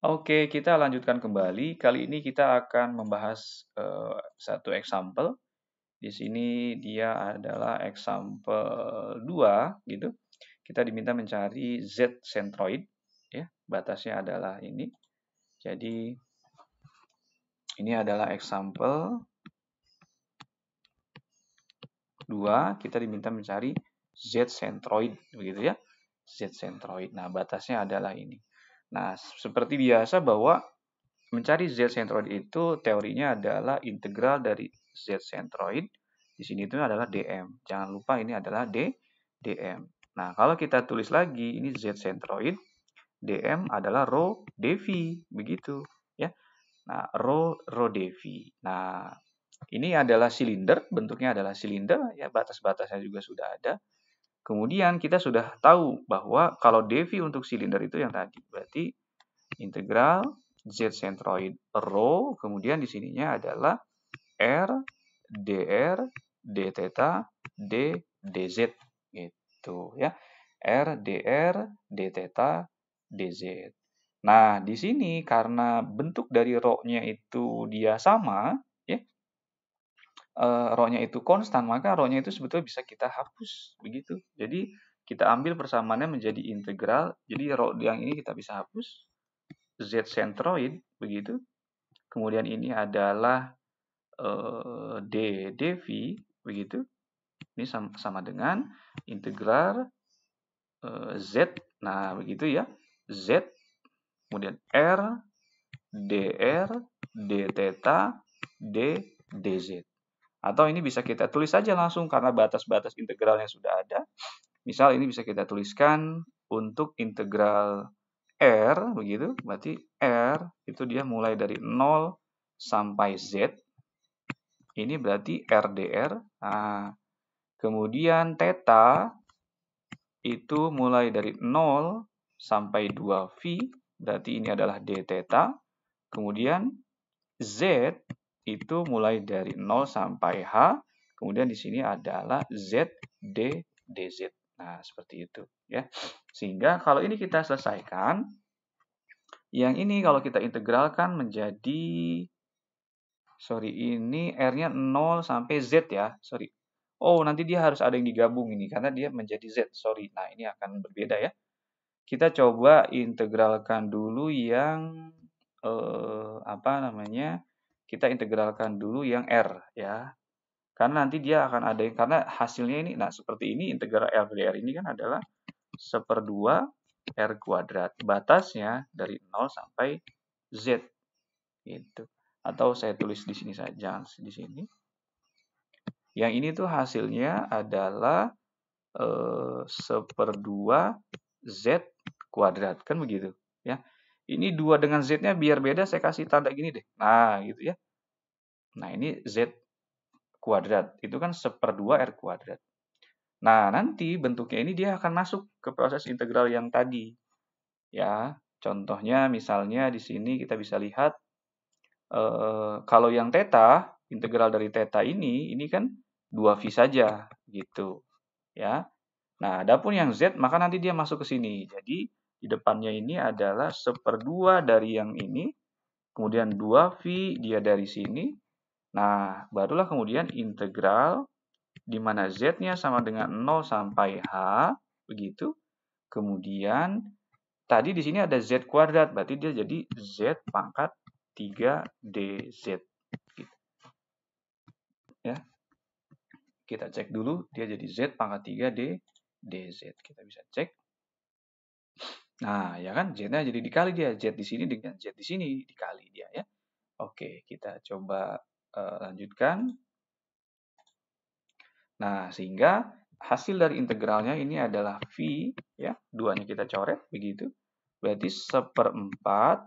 Oke, kita lanjutkan kembali. Kali ini kita akan membahas satu example. Di sini dia adalah example 2 gitu. Kita diminta mencari Z centroid ya. Batasnya adalah ini. Jadi ini adalah example 2, kita diminta mencari Z centroid begitu ya. Z centroid. Nah, batasnya adalah ini. Nah, seperti biasa bahwa mencari Z centroid itu teorinya adalah integral dari Z centroid. Di sini itu adalah dm. Jangan lupa ini adalah dm. Nah, kalau kita tulis lagi ini Z centroid, dm adalah rho dv, begitu ya. Nah, rho dv. Nah, ini adalah silinder, bentuknya adalah silinder ya, batas-batasnya juga sudah ada. Kemudian kita sudah tahu bahwa kalau dv untuk silinder itu yang tadi, berarti integral Z centroid rho, kemudian di sininya adalah R dr d theta d dz gitu ya. R dr d theta dz. Nah, di sini karena bentuk dari rho-nya itu dia sama ya, rho-nya itu konstan, maka rho-nya itu sebetulnya bisa kita hapus begitu. Jadi kita ambil persamaannya menjadi integral. Jadi rho yang ini kita bisa hapus. Z centroid begitu. Kemudian ini adalah d dv begitu. Ini sama dengan integral z. Nah, begitu ya. Z kemudian r dr d theta d dz. Atau ini bisa kita tulis saja langsung karena batas-batas integralnya sudah ada. Misal ini bisa kita tuliskan untuk integral R begitu, berarti R itu dia mulai dari 0 sampai Z. Ini berarti RdR. Nah, kemudian theta itu mulai dari 0 sampai 2V, berarti ini adalah d theta. Kemudian Z itu mulai dari 0 sampai H, kemudian di sini adalah Z d dz. Nah, seperti itu ya. Sehingga kalau ini kita selesaikan, yang ini kalau kita integralkan menjadi, ini R-nya 0 sampai Z ya, Oh, nanti dia harus ada yang digabung ini, karena dia menjadi Z, Nah, ini akan berbeda ya. Kita coba integralkan dulu yang, kita integralkan dulu yang R ya. Karena nanti dia akan ada yang, karena hasilnya ini, nah seperti ini, integral R dari R ini kan adalah 1/2 R kuadrat. Batasnya dari 0 sampai Z. Gitu. Atau saya tulis di sini saja, di sini. Yang ini tuh hasilnya adalah 1/2 Z kuadrat. Kan begitu. Ya. Ini 2 dengan Z-nya biar beda, saya kasih tanda gini deh. Nah, gitu ya. Nah, ini Z kuadrat. Itu kan 1/2 R kuadrat. Nah, nanti bentuknya ini dia akan masuk ke proses integral yang tadi. Ya, contohnya misalnya di sini kita bisa lihat, kalau yang theta, integral dari theta ini kan 2V saja, gitu. Ya. Nah, adapun yang Z, maka nanti dia masuk ke sini. Jadi, di depannya ini adalah 1/2 dari yang ini, kemudian 2V dia dari sini. Nah, barulah kemudian integral di mana Z-nya sama dengan 0 sampai H, begitu. Kemudian, tadi di sini ada Z kuadrat, berarti dia jadi Z pangkat 3dz. Gitu. Ya. Kita cek dulu, dia jadi Z pangkat 3d dz. Kita bisa cek. Nah, ya kan, Z-nya jadi dikali dia. Z di sini dengan Z di sini dikali dia ya. Oke, kita coba lanjutkan. Nah, sehingga hasil dari integralnya ini adalah V, ya, duanya kita coret, begitu. Berarti 1/4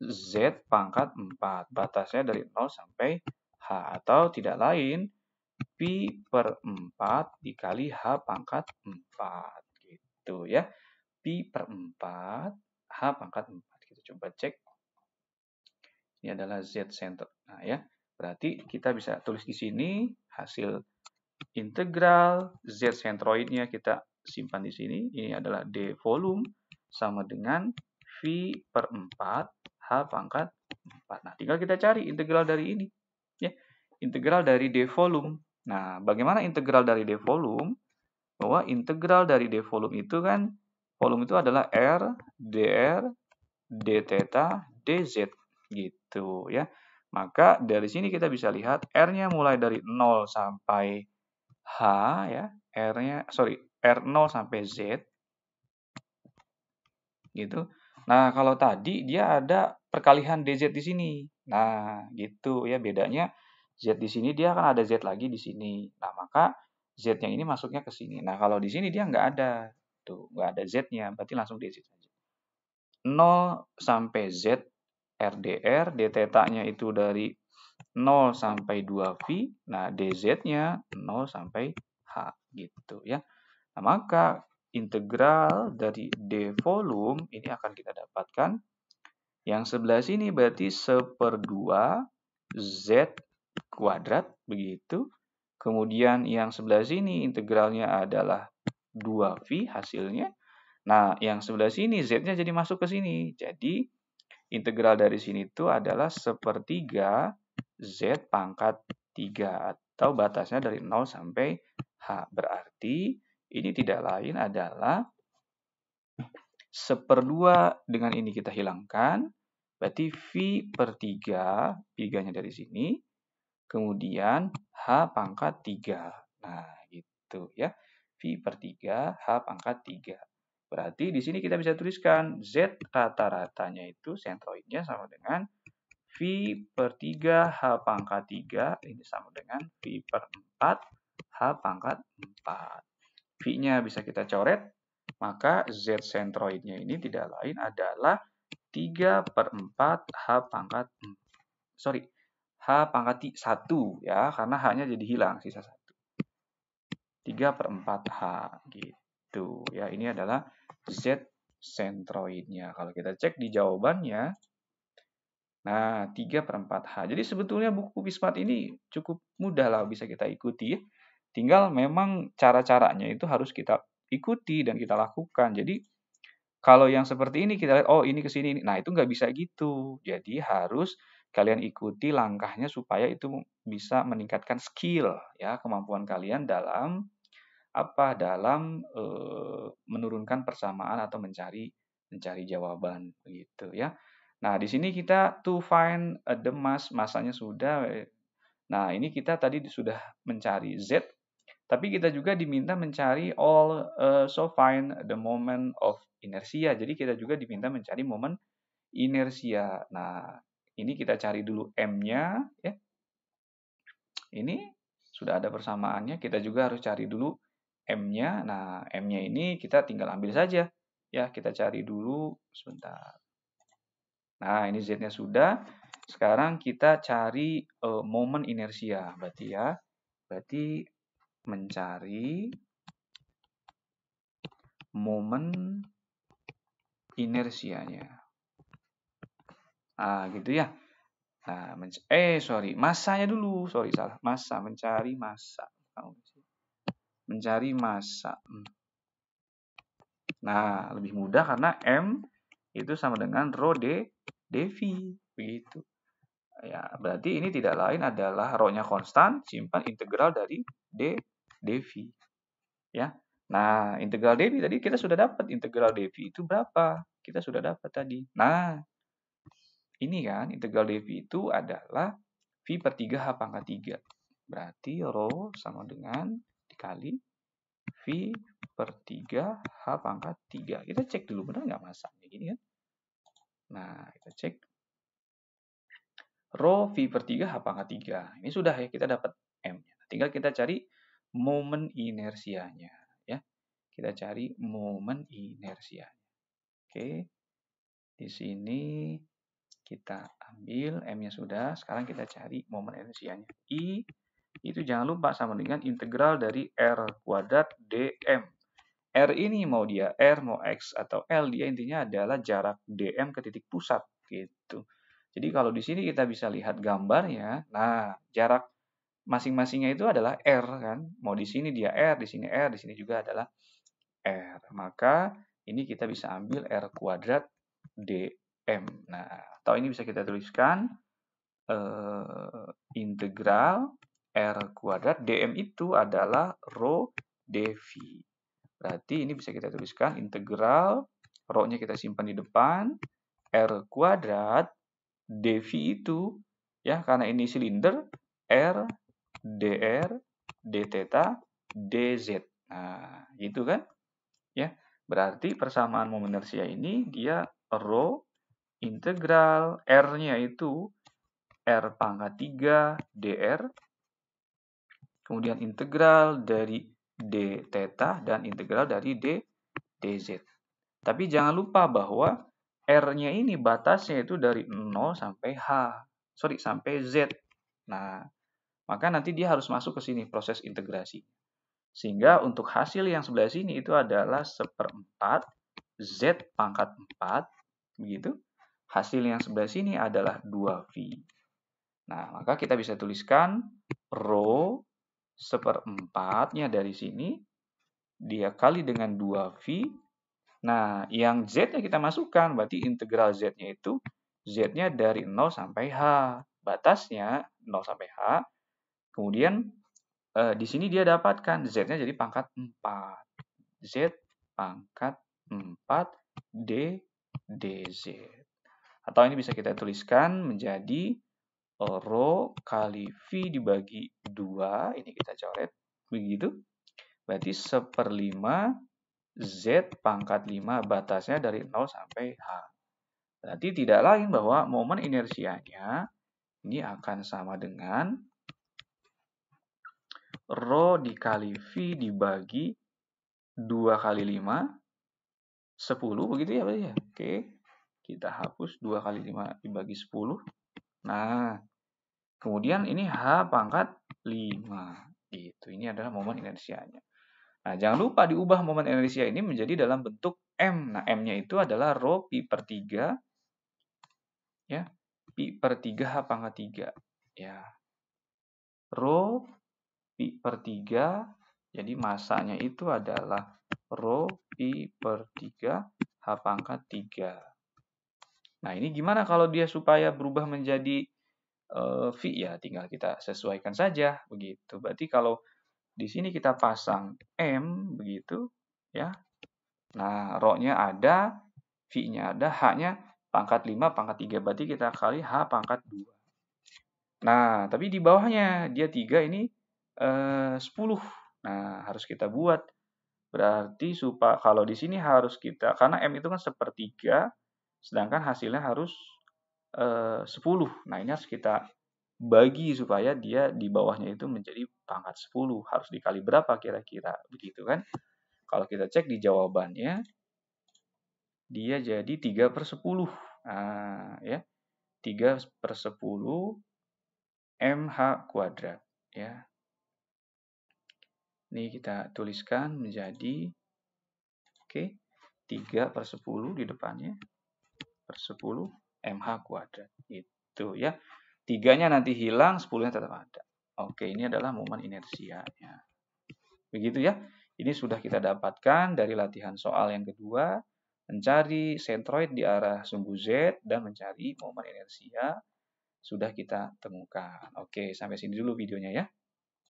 Z pangkat 4. Batasnya dari 0 sampai H. Atau tidak lain, Pi/4 dikali H pangkat 4. Gitu ya. Pi/4 H pangkat 4. Kita coba cek. Ini adalah Z center. Nah ya, berarti kita bisa tulis di sini hasil integral Z centroidnya kita simpan di sini. Ini adalah D volume sama dengan V per 4 H pangkat 4. Nah, tinggal kita cari integral dari ini. Ya, integral dari D volume. Nah, bagaimana integral dari D volume? Bahwa integral dari D volume itu kan, volume itu adalah R, dr, d theta, dz. Gitu ya. Maka dari sini kita bisa lihat R-nya mulai dari 0 sampai H ya. R0 sampai Z. Gitu. Nah, kalau tadi dia ada perkalian dz di sini. Nah, gitu ya bedanya. Z di sini dia akan ada Z lagi di sini. Nah, maka Z yang ini masuknya ke sini. Nah, kalau di sini dia nggak ada. Tuh, nggak ada Z-nya. Berarti langsung dz saja. 0 sampai Z RDR, d theta-nya itu dari 0 sampai 2V. Nah, dz-nya 0 sampai H gitu ya. Nah, maka integral dari D volume ini akan kita dapatkan. Yang sebelah sini berarti 1/2 Z kuadrat, begitu. Kemudian yang sebelah sini integralnya adalah 2V hasilnya. Nah, yang sebelah sini Z-nya jadi masuk ke sini. Jadi, integral dari sini itu adalah 1/3 Z pangkat 3. Atau batasnya dari 0 sampai H. Berarti, ini tidak lain adalah 1/2 dengan ini kita hilangkan. Berarti V per 3, 3-nya dari sini. Kemudian H pangkat 3. Nah, gitu ya. V per 3, H pangkat 3. Berarti di sini kita bisa tuliskan Z rata-ratanya itu sentroidnya sama dengan V per 3, H pangkat 3. Ini sama dengan V per 4, H pangkat 4. V-nya bisa kita coret. Maka Z sentroidnya ini tidak lain adalah 3/4 H pangkat H pangkat 1 ya, karena H-nya jadi hilang, sisa 1. 3/4 H gitu ya. Ini adalah Z sentroidnya. Kalau kita cek di jawabannya, nah 3/4 H. Jadi sebetulnya buku Pismat ini cukup mudah lah bisa kita ikuti. Tinggal memang cara-caranya itu harus kita ikuti dan kita lakukan. Jadi kalau yang seperti ini kita lihat, oh ini ke sini. Nah, itu nggak bisa gitu. Jadi harus kalian ikuti langkahnya supaya itu bisa meningkatkan skill ya, kemampuan kalian dalam dalam menurunkan persamaan atau mencari jawaban begitu ya. Nah, di sini kita to find the mass, masanya sudah. Nah, ini kita tadi sudah mencari Z. Tapi kita juga diminta mencari so find the moment of inersia. Jadi kita juga diminta mencari momen inersia. Nah, ini kita cari dulu M-nya ya. Ini sudah ada persamaannya, kita juga harus cari dulu M-nya. Nah, M-nya ini kita tinggal ambil saja. Ya, kita cari dulu sebentar. Nah, ini Z-nya sudah. Sekarang kita cari momen inersia, berarti ya. Berarti mencari momen inersianya. Nah, gitu ya. Nah, masanya dulu. Sorry, salah. Massa, mencari massa. Mencari massa. Nah, lebih mudah karena M itu sama dengan rho dV. Begitu. Ya, berarti ini tidak lain adalah rho-nya konstan, simpan integral dari dV. Ya. Nah, integral dV tadi kita sudah dapat. Integral dV itu berapa? Kita sudah dapat tadi. Nah, ini kan integral dV itu adalah V per 3 H pangkat 3. Berarti rho sama dengan dikali V per 3 H pangkat 3. Kita cek dulu benar nggak masanya gini kan? Nah, kita cek. Rho V per 3 H pangkat 3. Ini sudah ya, kita dapat M-nya. Tinggal kita cari momen inersianya. Ya. Kita cari momen inersianya. Oke. Di sini kita ambil M-nya sudah. Sekarang kita cari momen inersianya. I itu jangan lupa sama dengan integral dari R kuadrat dm. R ini mau dia R, mau X, atau L, dia intinya adalah jarak dm ke titik pusat. Gitu. Jadi kalau di sini kita bisa lihat gambarnya, nah jarak masing-masingnya itu adalah R kan. Mau di sini dia R, di sini R, di sini juga adalah R. Maka ini kita bisa ambil R kuadrat dm. Nah, atau ini bisa kita tuliskan integral r kuadrat dm itu adalah rho dv. Berarti ini bisa kita tuliskan integral, rho-nya kita simpan di depan, r kuadrat, dv itu, ya karena ini silinder, r, dr, dθ, dz. Nah, gitu kan? Ya, berarti persamaan momen inersia ini dia rho integral r-nya itu r pangkat 3 dr, kemudian integral dari dθ dan integral dari dz. Tapi jangan lupa bahwa r-nya ini batasnya itu dari 0 sampai sampai z. Nah, maka nanti dia harus masuk ke sini proses integrasi. Sehingga untuk hasil yang sebelah sini itu adalah 1/4 z pangkat 4, begitu. Hasil yang sebelah sini adalah 2V. Nah, maka kita bisa tuliskan rho 1/4-nya dari sini, dia kali dengan 2V. Nah, yang z-nya kita masukkan, berarti integral z-nya itu, z-nya dari 0 sampai h. Batasnya 0 sampai h. Kemudian di sini dia dapatkan z-nya jadi pangkat 4. Z pangkat 4 dz. Atau ini bisa kita tuliskan menjadi rho kali V dibagi 2. Ini kita coret. Begitu. Berarti 1/5 Z pangkat 5 batasnya dari 0 sampai H. Berarti tidak lain bahwa momen inersianya ini akan sama dengan rho dikali V dibagi 2 kali 5, 10, begitu ya berarti ya? Oke, kita hapus 2 kali 5 dibagi 10. Nah, kemudian ini H pangkat 5. Gitu, ini adalah momen inersianya. Nah, jangan lupa diubah momen inersia ini menjadi dalam bentuk M. Nah, M-nya itu adalah rho pi per 3, ya, pi per 3 H pangkat 3. Ya, rho pi per 3, jadi masanya itu adalah rho pi per 3 H pangkat 3. Nah, ini gimana kalau dia supaya berubah menjadi V? Ya, tinggal kita sesuaikan saja, begitu. Berarti kalau di sini kita pasang M, begitu, ya. Nah, rho-nya ada, V-nya ada, H-nya pangkat 5, pangkat 3. Berarti kita kali H pangkat 2. Nah, tapi di bawahnya, dia 3 ini 10. Nah, harus kita buat. Berarti kalau di sini harus kita, karena M itu kan 1/3, sedangkan hasilnya harus 10. Nah, ini harus kita bagi supaya dia di bawahnya itu menjadi pangkat 10. Harus dikali berapa kira-kira, begitu kan? Kalau kita cek di jawabannya, dia jadi 3/10. Nah, ya. 3/10 MH kuadrat. Ya. Ini kita tuliskan menjadi, oke, 3/10 di depannya, per 10 MH kuadrat. Itu ya. 3-nya nanti hilang, 10-nya tetap ada. Oke, ini adalah momen inersianya. Begitu ya. Ini sudah kita dapatkan dari latihan soal yang kedua, mencari sentroid di arah sumbu Z dan mencari momen inersia sudah kita temukan. Oke, sampai sini dulu videonya ya.